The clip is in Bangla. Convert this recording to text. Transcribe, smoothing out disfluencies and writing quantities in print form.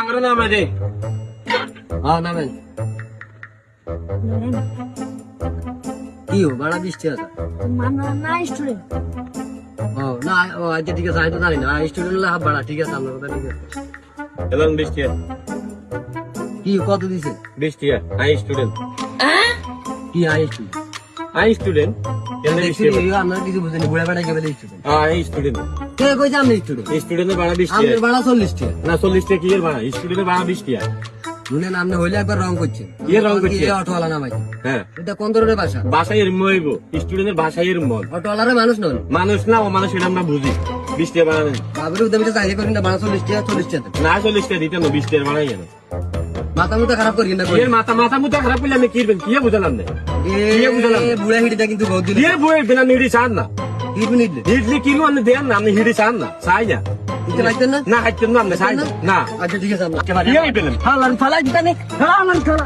অটো নামে দে। হ্যাঁ নামেন। কি হো ভাড়া 20 টাকা? না স্টুডেন্ট। ও না, ও আচ্ছা ঠিক আছে, আমি তো জানি না স্টুডেন্ট হলে হাফ ভাড়া। ঠিক আছে, আপনার কথা ঠিক আছে। এলাম 20 টাকা। কি কত দিছে? 20 টাকা। I student. কি আইছি আই স্টুডেন্ট। কেন 20 টাকা? আপনার কিছু বুঝেনি, বুড়া বেড়া কে বলে স্টুডেন্ট? I student. কে কইছে আপনি স্টুডেন্ট? স্টুডেন্টের ভাড়া 20 আপনার টাকা। ভাড়া 40 টাকা। না 40 টাকা কি এর ভাড়া? স্টুডেন্টের ভাড়া 20 টাকা। শুনেন, আপনি হইলে একবার রং করছেন। কি রং করছে? অটোওয়ালা না ভাই, হ্যাঁ, এটা কোন ধরনের ভাষা? ভাষায় এরম হইব। স্টুডেন্টের ভাষায় এরম বল। অটোওয়ালারে মানুষ নন। মানুষ না ও মানুষ, এটা আমরা বুঝি। 20 টাকা ভাড়া নেন। বাবুর উদ্যমিতা চাকরি করেন না, ভাড়া 40 টাকা 40 টাকা। না 40 টাকা দিতে না, 20 টাকা ভাড়াই কেন? মাথা মুথা খারাপ করি না। এর মাথা মুথা খারাপ করলে আমি কি করবেন? কি বুঝালাম না? কি বুঝালাম? বুড়া হিড়িটা কিন্তু বহুত দিন কি বই বিনা নিড়ি চান না? নিডলে ইডলি কিনো আপনি দেন না, আপনি হিড়ি চান না? চাই না। দিতে পারতেন না? না খাইতেন না আপনি, চাই না। না আচ্ছা ঠিক আছে, আমরা কি পেলেন? হালান ফালা দিতে নেই, হালান ফালা।